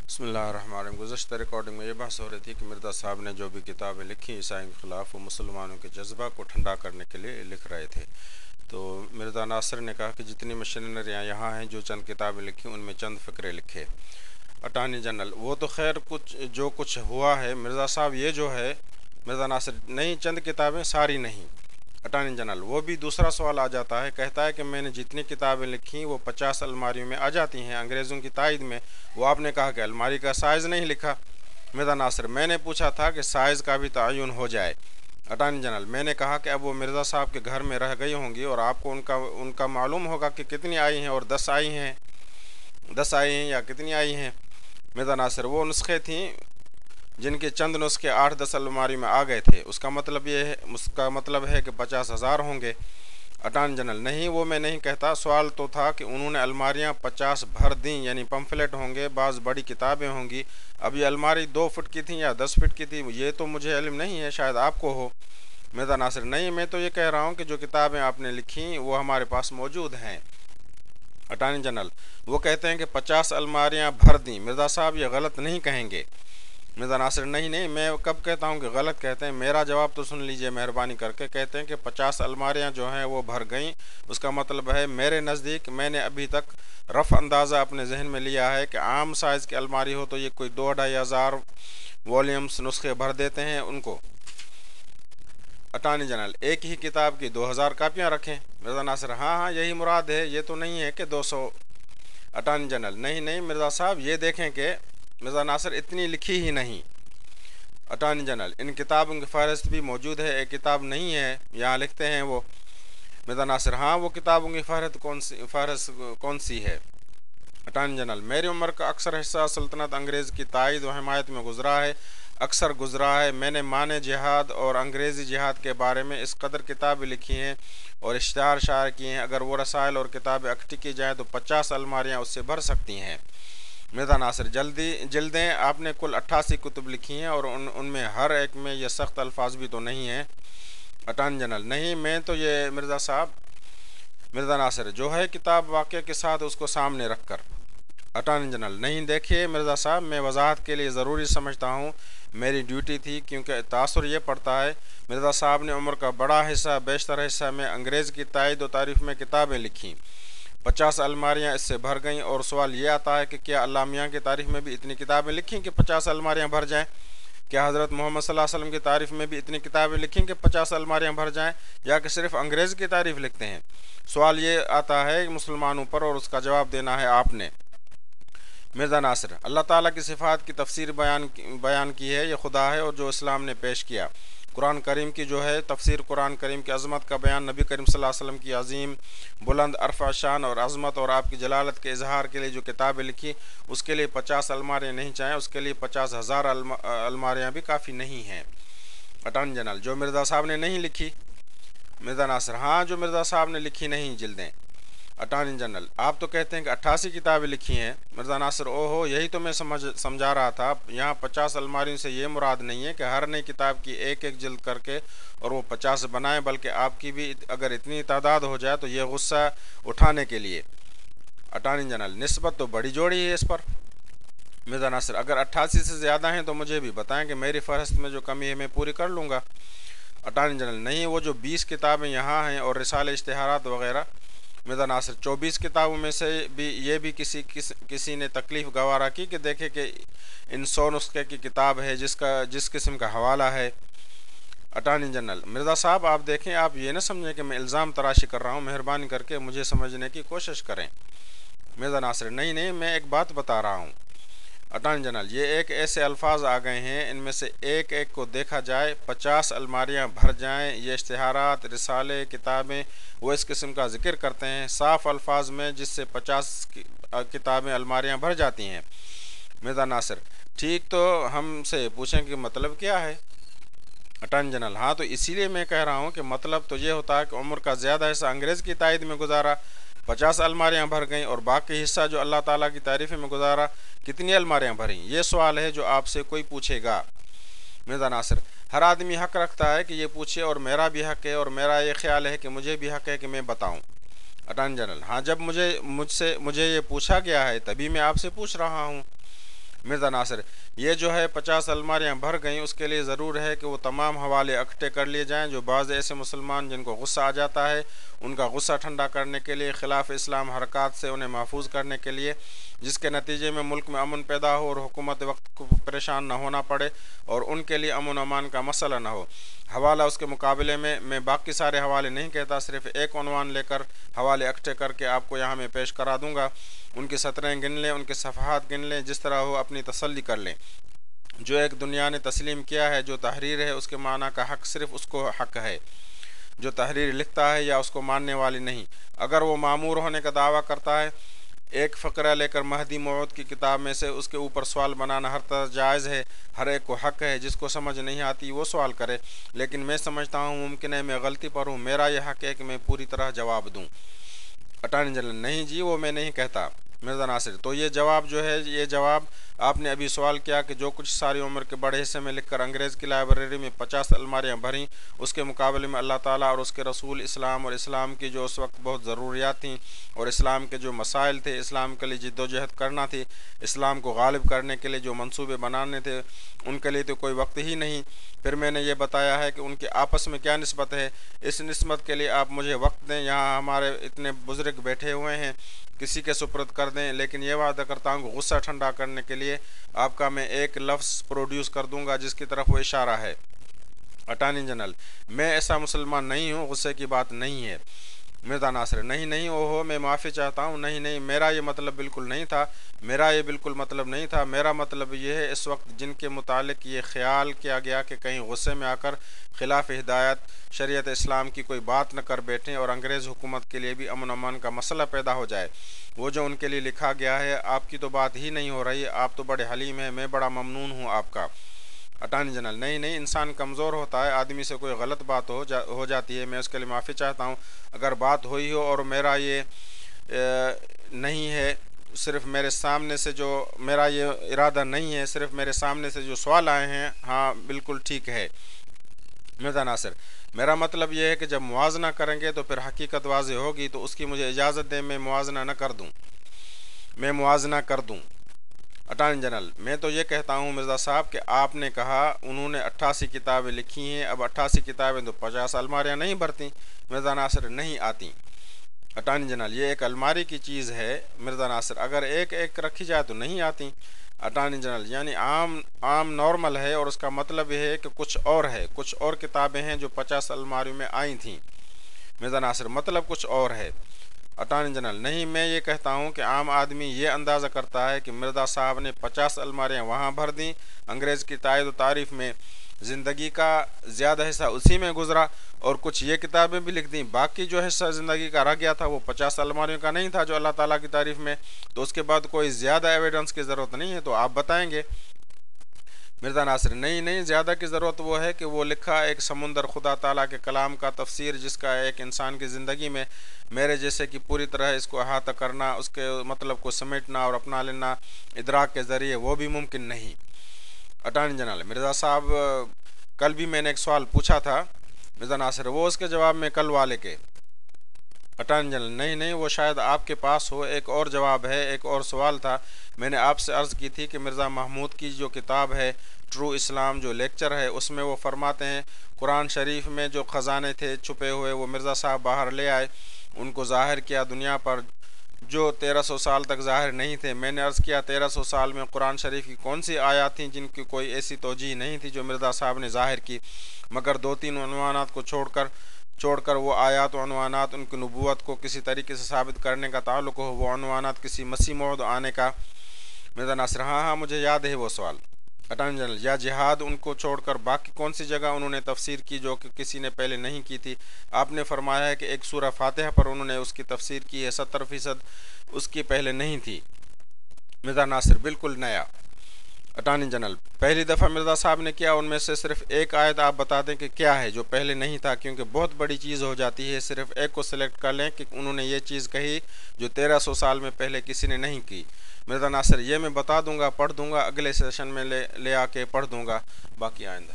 بسم اللہ الرحمن الرحیم۔ گزشتہ ریکارڈنگ میں یہ بحث ہو رہی تھی کہ مرزا صاحب نے جو بھی کتابیں لکھی عیسائیوں کے خلاف وہ مسلمانوں کے جذبہ کو ٹھنڈا کرنے کے لیے لکھ رہے تھے۔ تو مرزا ناصر نے کہا کہ جتنی مشینریاں یہاں ہیں جو چند کتابیں لکھی ان میں چند فقرے لکھے۔ اٹارنی جنرل: وہ تو خیر کچھ ہوا ہے مرزا صاحب، یہ جو ہے مرزا ناصر نہیں چند کتابیں ساری نہیں۔ اٹارنی جنرل: وہ بھی دوسرا سوال آ جاتا ہے، کہتا ہے کہ میں نے جتنی کتابیں لکھی وہ 50 الماریوں میں آ جاتی ہیں انگریزوں کی تائید میں۔ وہ آپ نے کہا کہ الماری کا سائز نہیں لکھا۔ مرزا ناصر: میں نے پوچھا تھا کہ سائز کا بھی تعین ہو جائے۔ اٹارنی جنرل: میں نے کہا کہ اب وہ مرزا صاحب کے گھر میں رہ گئی ہوں گی اور آپ کو ان کا معلوم ہوگا کہ کتنی آئی ہیں اور 10 آئی ہیں یا کتنی آئی ہیں۔ مرزا ناصر: وہ نسخے تھیں جن کے چند نسخے 8-10 الماری میں آ گئے تھے، اس کا مطلب ہے کہ 50,000 ہوں گے۔ اٹارنی جنرل: نہیں، وہ میں نہیں کہتا، سوال تو تھا کہ انہوں نے الماریاں 50 بھر دیں، یعنی پمفلٹ ہوں گے، بعض بڑی کتابیں ہوں گی۔ اب یہ الماری 2 فٹ کی تھی یا 10 فٹ کی تھی یہ تو مجھے علم نہیں ہے، شاید آپ کو ہو۔ مرزا ناصر: نہیں، میں تو یہ کہہ رہا ہوں کہ جو کتابیں آپ نے لکھیں وہ ہمارے پاس موجود ہیں۔ اٹارنی جنرل: وہ کہتے ہیں کہ 50 الماریاں بھر دیں، مرزا صاحب یہ غلط نہیں کہیں گے؟ مرزا ناصر: نہیں، میں کب کہتا ہوں کہ غلط کہتے ہیں، میرا جواب تو سن لیجئے مہربانی کر کے۔ کہتے ہیں کہ 50 الماریاں جو ہیں وہ بھر گئیں، اس کا مطلب ہے میرے نزدیک، میں نے ابھی تک رف اندازہ اپنے ذہن میں لیا ہے کہ عام سائز کی الماری ہو تو یہ کوئی 2-2.5 ہزار والیومز نسخے بھر دیتے ہیں ان کو۔ اٹارنی جنرل: ایک ہی کتاب کی 2000 کاپیاں رکھیں؟ مرزا ناصر: ہاں یہی مراد ہے، یہ تو نہیں ہے کہ 200۔ اٹارنی جنرل: نہیں مرزا صاحب، یہ دیکھیں کہ مرزا ناصر اتنی لکھی ہی نہیں۔ اٹارنی جنرل: ان کتابوں کی فہرست بھی موجود ہے، ایک کتاب نہیں ہے یہاں لکھتے ہیں وہ۔ مرزا ناصر: ہاں، وہ کتابوں کی فہرست کون سی ہے؟ اٹارنی جنرل: میری عمر کا اکثر حصہ سلطنت انگریز کی تائید و حمایت میں گزرا ہے۔ میں نے معنی جہاد اور انگریزی جہاد کے بارے میں اس قدر کتابیں لکھی ہیں اور اشتہار شائع کیے ہیں، اگر وہ رسائل اور کتابیں اکٹھی کی جائیں تو 50 الماریاں اس سے بھر سکتی ہیں۔ مرزا ناصر: جلدیں آپ نے کل 88 کتب لکھی ہیں اور ان میں ہر ایک میں یہ سخت الفاظ بھی تو نہیں ہیں۔ اٹارنی جنرل: نہیں، میں تو یہ مرزا صاحب۔ مرزا ناصر: جو ہے کتاب واقعہ کے ساتھ اس کو سامنے رکھ کر۔ اٹارنی جنرل: نہیں، دیکھیے مرزا صاحب، میں وضاحت کے لیے ضروری سمجھتا ہوں، میری ڈیوٹی تھی، کیونکہ تاثر یہ پڑتا ہے مرزا صاحب نے عمر کا بیشتر حصہ میں انگریز کی تائید و تعریف میں کتابیں لکھیں، 50 الماریاں اس سے بھر گئیں، اور سوال یہ آتا ہے کہ کیا اللہ میاں کی تعریف میں بھی اتنی کتابیں لکھیں کہ 50 الماریاں بھر جائیں؟ کیا حضرت محمد صلی اللہ علیہ وسلم کی تعریف میں بھی اتنی کتابیں لکھیں کہ 50 الماریاں بھر جائیں، یا کہ صرف انگریز کی تعریف لکھتے ہیں؟ سوال یہ آتا ہے مسلمانوں پر اور اس کا جواب دینا ہے آپ نے۔ مرزا ناصر: اللہ تعالیٰ کی صفات کی تفسیر بیان کی ہے، یہ خدا ہے، اور جو اسلام نے پیش کیا قرآن کریم کی جو ہے تفسیر، قرآن کریم کی عظمت کا بیان، نبی کریم صلی اللہ علیہ وسلم کی عظیم بلند عرفہ شان اور عظمت اور آپ کی جلالت کے اظہار کے لیے جو کتابیں لکھی، اس کے لیے 50 الماریاں نہیں چاہیں، اس کے لیے 50,000 الماریاں بھی کافی نہیں ہیں۔ اٹارنی جنرل: جو مرزا صاحب نے نہیں لکھی؟ مرزا ناصر: ہاں، جو مرزا صاحب نے لکھی نہیں جلدیں۔ اٹارنی جنرل: آپ تو کہتے ہیں کہ 88 کتابیں لکھی ہیں۔ مرزا ناصر: اوہو، یہی تو میں سمجھا رہا تھا، یہاں 50 الماریوں سے یہ مراد نہیں ہے کہ ہر نئی کتاب کی ایک جلد کر کے اور وہ 50 بنائیں، بلکہ آپ کی بھی اگر اتنی تعداد ہو جائے تو یہ غصہ اٹھانے کے لیے۔ اٹارنی جنرل: نسبت تو بڑی جوڑی ہے اس پر۔ مرزا ناصر: اگر 88 سے زیادہ ہیں تو مجھے بھی بتائیں کہ میری فہرست میں جو کمی ہے میں پوری کر لوں گا۔ اٹارنی جنرل: نہیں، وہ جو 20 کتابیں یہاں ہیں اور رسالے اشتہارات وغیرہ۔ مرزا ناصر: 24 کتابوں میں سے بھی یہ بھی کسی نے تکلیف گوارا کی کہ دیکھے کہ ان 100 نسخے کی کتاب ہے جس قسم کا حوالہ ہے۔ اٹارنی جنرل: مرزا صاحب، آپ دیکھیں، آپ یہ نہ سمجھیں کہ میں الزام تراشی کر رہا ہوں، مہربانی کر کے مجھے سمجھنے کی کوشش کریں۔ مرزا ناصر: نہیں، میں ایک بات بتا رہا ہوں۔ اٹارنی جنرل: یہ ایک ایسے الفاظ آ گئے ہیں، ان میں سے ایک کو دیکھا جائے، 50 الماریاں بھر جائیں، یہ اشتہارات، رسالے، کتابیں وہ اس قسم کا ذکر کرتے ہیں صاف الفاظ میں، جس سے 50 کتابیں الماریاں بھر جاتی ہیں۔ مرزا ناصر: ٹھیک، تو ہم سے پوچھیں کہ مطلب کیا ہے؟ اٹارنی جنرل: ہاں، تو اسی لیے میں کہہ رہا ہوں کہ مطلب تو یہ ہوتا ہے کہ عمر کا زیادہ حصہ انگریز کی تائید میں گزارا، 50 الماریاں بھر گئیں، اور باقی حصہ جو اللہ تعالیٰ کی تعریف میں گزارا، کتنی الماریاں بھریں؟ یہ سوال ہے جو آپ سے کوئی پوچھے گا۔ مرزا ناصر: ہر آدمی حق رکھتا ہے کہ یہ پوچھے، اور میرا بھی حق ہے، اور میرا یہ خیال ہے کہ مجھے بھی حق ہے کہ میں بتاؤں۔ اٹارنی جنرل: ہاں، جب مجھے یہ پوچھا گیا ہے تبھی میں آپ سے پوچھ رہا ہوں۔ مرزا ناصر: یہ جو ہے 50 الماریاں بھر گئیں، اس کے لیے ضرور ہے کہ وہ تمام حوالے اکٹھے کر لیے جائیں. جو بعض ایسے مسلمان جن کو غصہ آ جاتا ہے، ان کا غصہ ٹھنڈا کرنے کے لیے، خلاف اسلام حرکات سے انہیں محفوظ کرنے کے لیے، جس کے نتیجے میں ملک میں امن پیدا ہو اور حکومت وقت کو پریشان نہ ہونا پڑے اور ان کے لیے امن و امان کا مسئلہ نہ ہو. حوالہ اس کے مقابلے میں باقی سارے حوالے نہیں کہتا، صرف ایک عنوان لے کر حوالے اکٹھے کر کے آپ کو یہاں میں پیش کرا دوں گا. ان کی سطریں گن لیں، ان کے صفحات گن لیں، جس طرح ہو اپنی تسلی کر لیں. جو ایک دنیا نے تسلیم کیا ہے، جو تحریر ہے اس کے معنی کا حق صرف اس کو حق ہے جو تحریر لکھتا ہے یا اس کو ماننے والی نہیں. اگر وہ معمور ہونے کا دعویٰ کرتا ہے، ایک فقرہ لے کر مہدی موعود کی کتاب میں سے اس کے اوپر سوال بنانا ہر طرح جائز ہے، ہر ایک کو حق ہے. جس کو سمجھ نہیں آتی وہ سوال کرے، لیکن میں سمجھتا ہوں ممکن ہے میں غلطی پر ہوں. میرا یہ حق ہے کہ میں پوری طرح جواب دوں. اٹارنی جنرل: نہیں جی، وہ میں نہیں کہتا. مرزا ناصر: تو یہ جواب جو ہے، یہ جواب آپ نے ابھی سوال کیا کہ جو کچھ ساری عمر کے بڑے حصے میں لکھ کر انگریز کی لائبریری میں 50 الماریاں بھریں، اس کے مقابلے میں اللہ تعالیٰ اور اس کے رسول، اسلام اور اسلام کی جو اس وقت بہت ضروریات تھیں اور اسلام کے جو مسائل تھے، اسلام کے لیے جد و جہد کرنا تھی، اسلام کو غالب کرنے کے لیے جو منصوبے بنانے تھے، ان کے لیے تو کوئی وقت ہی نہیں. پھر میں نے یہ بتایا ہے کہ ان کے آپس میں کیا نسبت ہے. اس نسبت کے لیے آپ مجھے وقت دیں. یہاں ہمارے اتنے بزرگ بیٹھے ہوئے ہیں، کسی کے سپرد کر دیں، لیکن یہ وعدہ کرتا ہوں کہ غصہ ٹھنڈا کرنے کے لیے آپ کا میں ایک لفظ پروڈیوس کر دوں گا جس کی طرف وہ اشارہ ہے. اٹارنی جنرل: میں ایسا مسلمان نہیں ہوں، غصے کی بات نہیں ہے. مرزا ناصر: نہیں اوہو، میں معافی چاہتا ہوں. نہیں، میرا یہ مطلب بالکل نہیں تھا. میرا مطلب یہ ہے اس وقت جن کے متعلق یہ خیال کیا گیا کہ کہیں غصے میں آ کر خلاف ہدایت شریعت اسلام کی کوئی بات نہ کر بیٹھیں اور انگریز حکومت کے لیے بھی امن و امان کا مسئلہ پیدا ہو جائے، وہ جو ان کے لیے لکھا گیا ہے. آپ کی تو بات ہی نہیں ہو رہی. آپ تو بڑے حلیم ہیں، میں بڑا ممنون ہوں آپ کا. اٹارنی جنرل: نہیں، انسان کمزور ہوتا ہے، آدمی سے کوئی غلط بات ہو جاتی ہے، میں اس کے لیے معافی چاہتا ہوں. اگر بات ہوئی ہو اور میرا یہ نہیں ہے، صرف میرے سامنے سے جو میرا یہ ارادہ نہیں ہے، صرف میرے سامنے سے جو سوال آئے ہیں، ہاں بالکل ٹھیک ہے. مرزا ناصر: میرا مطلب یہ ہے کہ جب موازنہ کریں گے تو پھر حقیقت واضح ہوگی، تو اس کی مجھے اجازت دیں میں موازنہ کر دوں. اٹارنی جنرل: میں تو یہ کہتا ہوں مرزا صاحب کہ آپ نے کہا انہوں نے 88 کتابیں لکھی ہیں، اب 88 کتابیں تو 50 الماریاں نہیں بھرتی. مرزا ناصر: نہیں آتی. اٹارنی جنرل: یہ ایک الماری کی چیز ہے مرزا ناصر، اگر ایک ایک رکھی جائے تو نہیں آتی. اٹارنی جنرل: یعنی عام نارمل ہے، اور اس کا مطلب یہ ہے کہ کچھ اور کتابیں ہیں جو 50 الماریوں میں آئی تھیں. مرزا ناصر: مطلب کچھ اور ہے. اٹارنی جنرل: نہیں، میں یہ کہتا ہوں کہ عام آدمی یہ اندازہ کرتا ہے کہ مرزا صاحب نے 50 الماریاں وہاں بھر دیں انگریز کی تائید و تعریف میں، زندگی کا زیادہ حصہ اسی میں گزرا، اور کچھ یہ کتابیں بھی لکھ دیں. باقی جو حصہ زندگی کا رہ گیا تھا وہ 50 الماریوں کا نہیں تھا جو اللہ تعالیٰ کی تعریف میں، تو اس کے بعد کوئی زیادہ ایویڈنس کی ضرورت نہیں ہے، تو آپ بتائیں گے. مرزا ناصر: نہیں، زیادہ کی ضرورت وہ ہے کہ وہ لکھا ایک سمندر خدا تعالیٰ کے کلام کا تفسیر، جس کا ایک انسان کی زندگی میں میرے جیسے کہ پوری طرح اس کو احاطہ کرنا، اس کے مطلب کو سمیٹنا اور اپنا لینا ادراک کے ذریعے، وہ بھی ممکن نہیں. اٹارنی جنرل: مرزا صاحب کل بھی میں نے ایک سوال پوچھا تھا. مرزا ناصر: وہ اس کے جواب میں کل والے کے. اٹارنی جنرل: نہیں، وہ شاید آپ کے پاس ہو. ایک اور جواب ہے، ایک اور سوال تھا. میں نے آپ سے عرض کی تھی کہ مرزا محمود کی جو کتاب ہے ٹرو اسلام، جو لیکچر ہے، اس میں وہ فرماتے ہیں قرآن شریف میں جو خزانے تھے چھپے ہوئے وہ مرزا صاحب باہر لے آئے، ان کو ظاہر کیا دنیا پر، جو 1300 سال تک ظاہر نہیں تھے. میں نے عرض کیا 1300 سال میں قرآن شریف کی کون سی آیات تھیں جن کی کوئی ایسی توجیہ نہیں تھی جو مرزا صاحب نے ظاہر کی، مگر 2-3 عنوانات کو چھوڑ کر وہ آیات و عنوانات ان کی نبوت کو کسی طریقے سے ثابت کرنے کا تعلق ہو، وہ عنوانات کسی مسیح موعود آنے کا. مرزا ناصر: ہاں، مجھے یاد ہے وہ سوال. اٹارنی جنرل: یا جہاد ان کو چھوڑ کر باقی کون سی جگہ انہوں نے تفسیر کی جو کہ کسی نے پہلے نہیں کی تھی؟ آپ نے فرمایا ہے کہ ایک سورہ فاتحہ پر انہوں نے اس کی تفسیر کی ہے، 70% اس کی پہلے نہیں تھی. مرزا ناصر: بالکل نیا. اٹارنی جنرل: پہلی دفعہ مرزا صاحب نے کیا، ان میں سے صرف ایک آیت آپ بتا دیں کہ کیا ہے جو پہلے نہیں تھا، کیونکہ بہت بڑی چیز ہو جاتی ہے. صرف ایک کو سلیکٹ کر لیں کہ انہوں نے یہ چیز کہی جو 1300 سال میں پہلے کسی نے نہیں کی. مرزا ناصر: یہ میں بتا دوں گا، پڑھ دوں گا، اگلے سیشن میں لے آ کے پڑھ دوں گا، باقی آئندہ.